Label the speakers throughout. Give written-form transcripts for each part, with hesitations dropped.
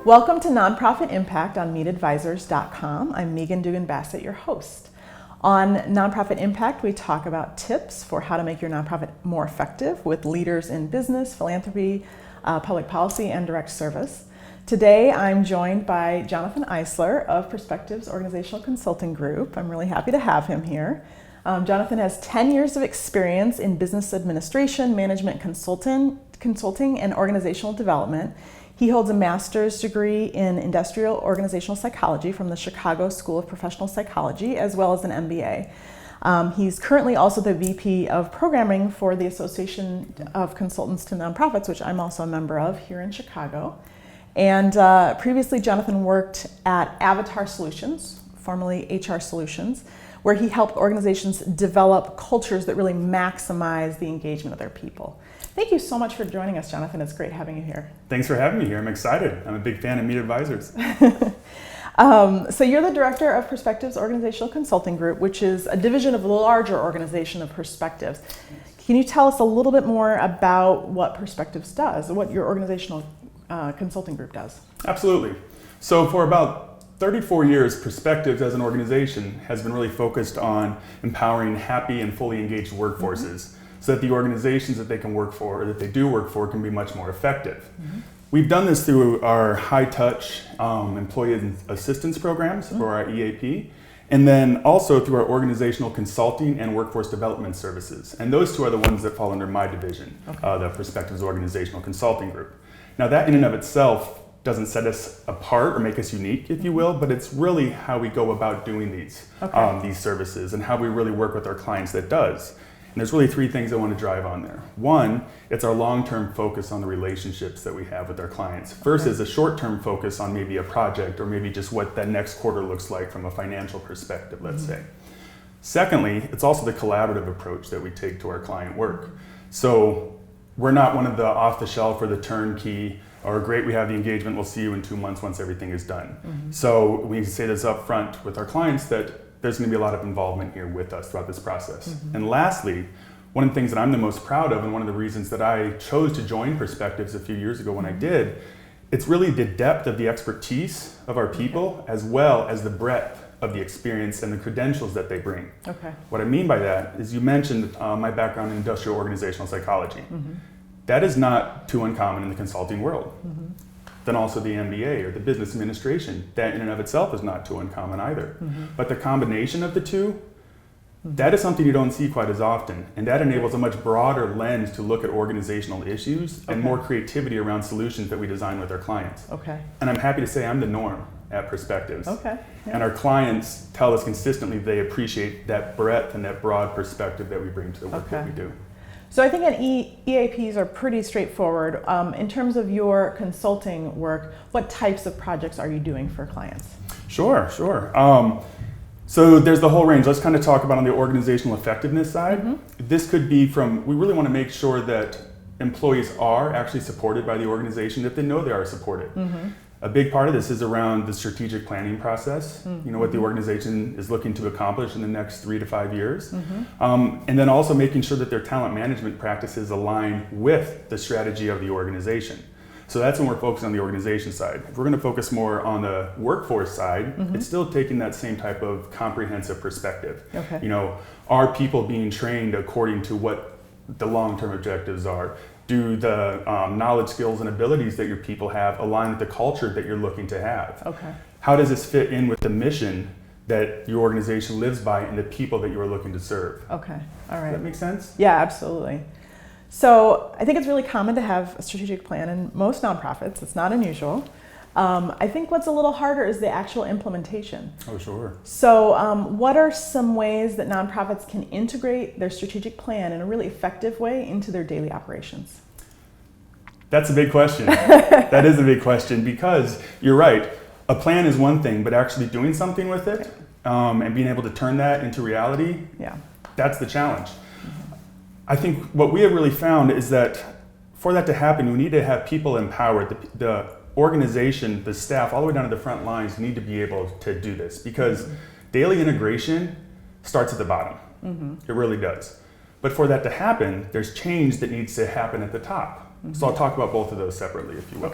Speaker 1: Welcome to Nonprofit Impact on meetadvisors.com. I'm Megan Dugan-Bassett, your host. On Nonprofit Impact, we talk about tips for how to make your nonprofit more effective with leaders in business, philanthropy, public policy, and direct service. Today, I'm joined by Jonathan Eisler of Perspectives Organizational Consulting Group. I'm really happy to have him here. Jonathan has 10 years of experience in business administration, management consulting, and organizational development. He holds a master's degree in industrial organizational psychology from the Chicago School of Professional Psychology, as well as an MBA. He's currently also the VP of Programming for the Association of Consultants to Nonprofits, which I'm also a member of here in Chicago. And previously, Jonathan worked at Avatar Solutions, formerly HR Solutions, where he helped organizations develop cultures that really maximize the engagement of their people. Thank you so much for joining us, Jonathan. It's great having you here.
Speaker 2: Thanks for having me here. I'm excited. I'm a big fan of Meet Advisors.
Speaker 1: So you're the director of Perspectives Organizational Consulting Group, which is a division of the larger organization of Perspectives. Can you tell us a little bit more about what Perspectives does, what your organizational consulting group does?
Speaker 2: Absolutely. So for about 34 years, Perspectives as an organization has been really focused on empowering happy and fully engaged workforces. So that the organizations that they can work for, or that they do work for, can be much more effective. We've done this through our high-touch employee assistance programs, or our EAP, and then also through our organizational consulting and workforce development services. And those two are the ones that fall under my division, the Perspectives Organizational Consulting Group. Now that in and of itself doesn't set us apart or make us unique, if you will, but it's really how we go about doing these services and how we really work with our clients that does. And there's really three things I want to drive on there. One, it's our long-term focus on the relationships that we have with our clients. First is a short-term focus on maybe a project or maybe just what that next quarter looks like from a financial perspective, let's say. Secondly, it's also the collaborative approach that we take to our client work. So we're not one of the off-the-shelf or the turnkey or great, we have the engagement, we'll see you in 2 months once everything is done. So we say this up front with our clients that there's going to be a lot of involvement here with us throughout this process. And lastly, one of the things that I'm the most proud of, and one of the reasons that I chose to join Perspectives a few years ago when I did, it's really the depth of the expertise of our people, as well as the breadth of the experience and the credentials that they bring. What I mean by that is, you mentioned my background in industrial organizational psychology. That is not too uncommon in the consulting world. Then also the MBA or the business administration, that in and of itself is not too uncommon either. But the combination of the two, that is something you don't see quite as often. And that enables a much broader lens to look at organizational issues and more creativity around solutions that we design with our clients. And I'm happy to say I'm the norm at Perspectives. And our clients tell us consistently they appreciate that breadth and that broad perspective that we bring to the work that we do.
Speaker 1: So I think EAPs are pretty straightforward. In terms of your consulting work, what types of projects are you doing for clients?
Speaker 2: Sure. So there's the whole range. Let's kind of talk about on the organizational effectiveness side. This could be from, we really want to make sure that employees are actually supported by the organization, that they know they are supported. A big part of this is around the strategic planning process, you know, what the organization is looking to accomplish in the next 3 to 5 years. And then also making sure that their talent management practices align with the strategy of the organization. So that's when we're focused on the organization side. If we're going to focus more on the workforce side, it's still taking that same type of comprehensive perspective. You know, are people being trained according to what the long-term objectives are? Do the knowledge, skills, and abilities that your people have align with the culture that you're looking to have? How does this fit in with the mission that your organization lives by and the people that you are looking to serve?
Speaker 1: All right.
Speaker 2: Does that make sense?
Speaker 1: Yeah, absolutely. So I think it's really common to have a strategic plan in most nonprofits. It's not unusual. I think what's a little harder is the actual implementation.
Speaker 2: Oh, sure.
Speaker 1: So what are some ways that nonprofits can integrate their strategic plan in a really effective way into their daily operations?
Speaker 2: That's a big question. That is a big question, because you're right. A plan is one thing, but actually doing something with it and being able to turn that into reality, that's the challenge. I think what we have really found is that for that to happen, we need to have people empowered. The organization, the staff, all the way down to the front lines need to be able to do this, because daily integration starts at the bottom. It really does. But for that to happen, there's change that needs to happen at the top. So I'll talk about both of those separately, if you will.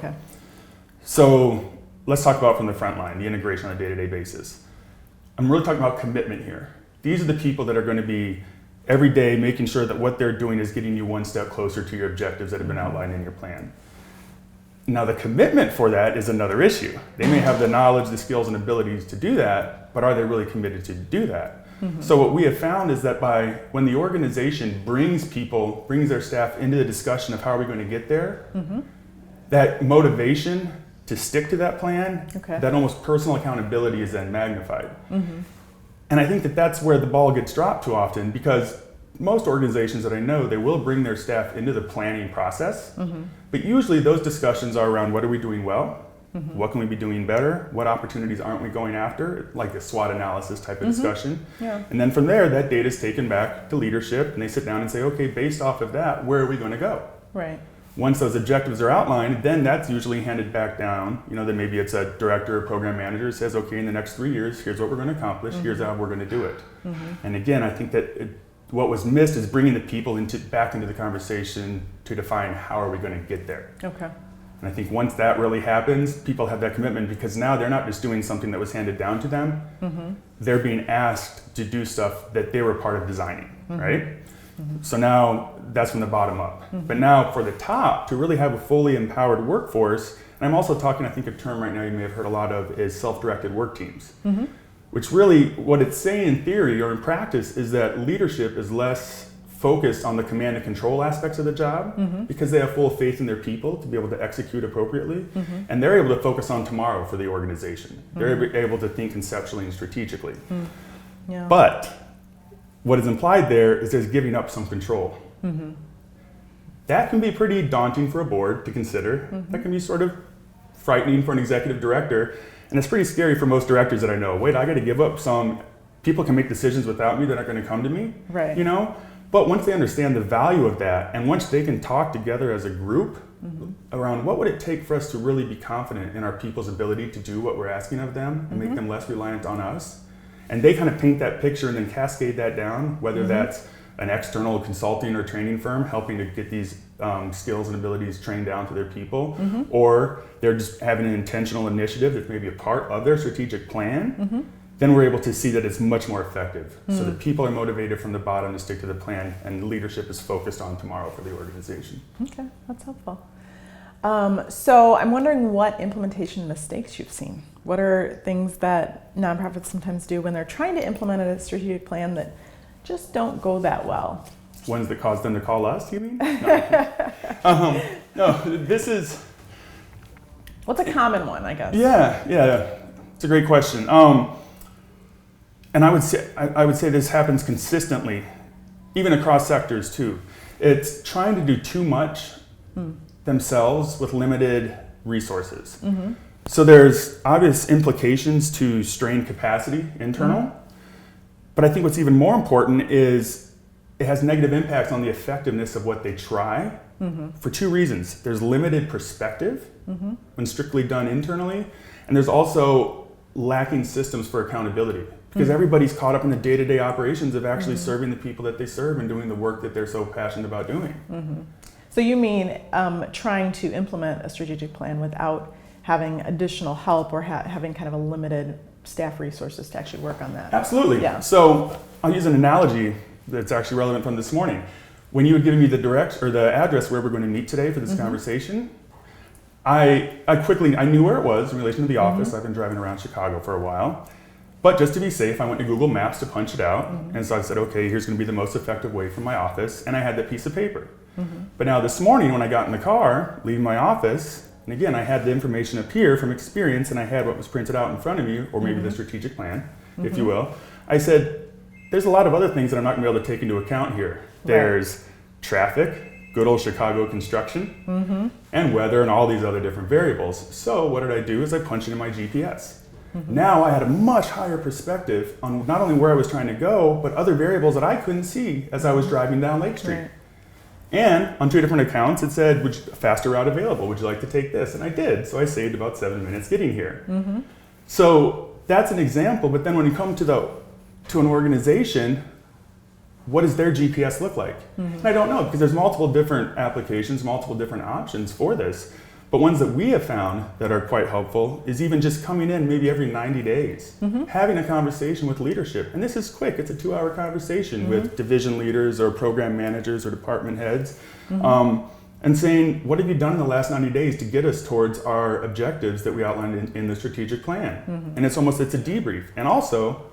Speaker 2: So let's talk about from the front line, the integration on a day-to-day basis. I'm really talking about commitment here. These are the people that are going to be every day making sure that what they're doing is getting you one step closer to your objectives that have been outlined in your plan. Now, the commitment for that is another issue. They may have the knowledge, the skills, and abilities to do that, but are they really committed to do that? So what we have found is that when the organization brings their staff into the discussion of how are we going to get there, that motivation to stick to that plan, that almost personal accountability is then magnified. And I think that that's where the ball gets dropped too often, because most organizations that I know, they will bring their staff into the planning process, but usually those discussions are around what are we doing well, what can we be doing better, what opportunities aren't we going after, like the SWOT analysis type of discussion. And then from there, that data is taken back to leadership, and they sit down and say, okay, based off of that, where are we going to go? Once those objectives are outlined, then that's usually handed back down. Then maybe it's a director or program manager who says, okay, in the next 3 years, here's what we're going to accomplish, here's how we're going to do it. And again, I think that what was missed is bringing the people back into the conversation to define how are we going to get there. And I think once that really happens, people have that commitment, because now they're not just doing something that was handed down to them, they're being asked to do stuff that they were part of designing, right? So now that's from the bottom up. But now for the top, to really have a fully empowered workforce, and I'm also talking, I think a term right now you may have heard a lot of is self-directed work teams, which really what it's saying in theory or in practice is that leadership is less focused on the command and control aspects of the job, because they have full faith in their people to be able to execute appropriately, and they're able to focus on tomorrow for the organization. They're able to think conceptually and strategically. But what is implied there is there's giving up some control. That can be pretty daunting for a board to consider. That can be sort of frightening for an executive director, and it's pretty scary for most directors that I know. Wait, I got to give up some, people can make decisions without me, they're not going to come to me, But once they understand the value of that, and once they can talk together as a group around what would it take for us to really be confident in our people's ability to do what we're asking of them and make them less reliant on us, and they kind of paint that picture and then cascade that down, whether that's an external consulting or training firm helping to get these skills and abilities trained down to their people, or they're just having an intentional initiative that's maybe a part of their strategic plan, then we're able to see that it's much more effective. So that people are motivated from the bottom to stick to the plan, and leadership is focused on tomorrow for the organization.
Speaker 1: Okay, that's helpful. So I'm wondering what implementation mistakes you've seen. What are things that nonprofits sometimes do when they're trying to implement a strategic plan that just don't go that well?
Speaker 2: Ones that cause them to call us, you mean? No, this is...
Speaker 1: What's a common one, I guess?
Speaker 2: Yeah. It's a great question. And I would say this happens consistently, even across sectors too. It's trying to do too much themselves with limited resources. So there's obvious implications to strained capacity internal, but I think what's even more important is it has negative impacts on the effectiveness of what they try for two reasons. There's limited perspective when strictly done internally, and there's also lacking systems for accountability, because everybody's caught up in the day-to-day operations of actually serving the people that they serve and doing the work that they're so passionate about doing.
Speaker 1: So you mean trying to implement a strategic plan without having additional help or having kind of a limited staff resources to actually work on that?
Speaker 2: Absolutely. So I'll use an analogy that's actually relevant from this morning. When you had given me the address where we're going to meet today for this conversation, I knew where it was in relation to the office. I've been driving around Chicago for a while. But just to be safe, I went to Google Maps to punch it out. And so I said, okay, here's going to be the most effective way from my office. And I had that piece of paper. But now this morning when I got in the car, leaving my office, and again, I had the information up here from experience, and I had what was printed out in front of me, or maybe the strategic plan, if you will. I said, there's a lot of other things that I'm not going to be able to take into account here. There's traffic, good old Chicago construction, and weather, and all these other different variables. So what did I do is I punched it in my GPS. Now I had a much higher perspective on not only where I was trying to go, but other variables that I couldn't see as I was driving down Lake Street. And on 2 different accounts, it said, a faster route available. Would you like to take this? And I did. So I saved about 7 minutes getting here. So that's an example. But then when you come to an organization, what does their GPS look like? And I don't know, because there's multiple different applications, multiple different options for this. But ones that we have found that are quite helpful is even just coming in maybe every 90 days, having a conversation with leadership. And this is quick. It's a 2-hour conversation with division leaders or program managers or department heads. And saying, what have you done in the last 90 days to get us towards our objectives that we outlined in the strategic plan? And it's a debrief. And also,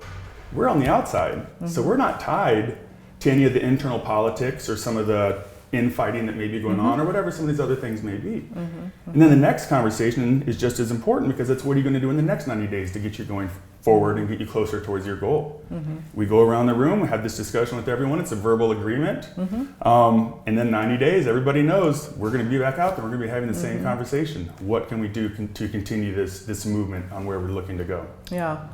Speaker 2: we're on the outside. So we're not tied to any of the internal politics or some of the infighting that may be going on or whatever some of these other things may be. And then the next conversation is just as important, because it's what are you going to do in the next 90 days to get you going forward and get you closer towards your goal. We go around the room, we have this discussion with everyone, it's a verbal agreement, and then 90 days everybody knows we're going to be back out there, we're going to be having the same conversation. What can we do to continue this movement on where we're looking to go?
Speaker 1: Yeah.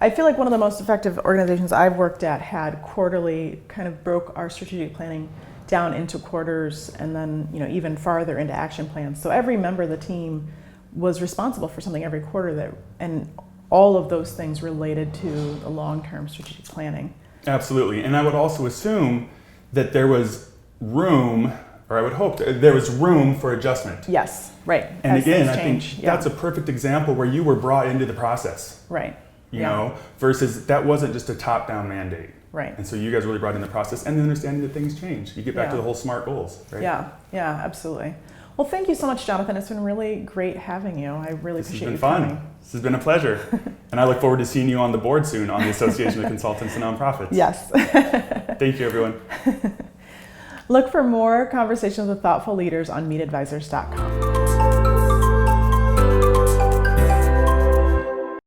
Speaker 1: I feel like one of the most effective organizations I've worked at had quarterly, kind of broke our strategic planning down into quarters, and then even farther into action plans. So every member of the team was responsible for something every quarter, and all of those things related to the long-term strategic planning.
Speaker 2: Absolutely. And I would also assume that there was room, or I would hope there was room for adjustment.
Speaker 1: Yes, right.
Speaker 2: And again, I think that's a perfect example where you were brought into the process.
Speaker 1: Right.
Speaker 2: You know, versus that wasn't just a top-down mandate.
Speaker 1: Right.
Speaker 2: And so you guys really brought in the process and the understanding that things change. You get back to the whole SMART goals, right?
Speaker 1: Yeah, absolutely. Well, thank you so much, Jonathan. It's been really great having you. I really appreciate you coming.
Speaker 2: This has been fun. This has been a pleasure. And I look forward to seeing you on the board soon on the Association of Consultants and Nonprofits.
Speaker 1: Yes.
Speaker 2: Thank you, everyone.
Speaker 1: Look for more conversations with thoughtful leaders on meetadvisors.com.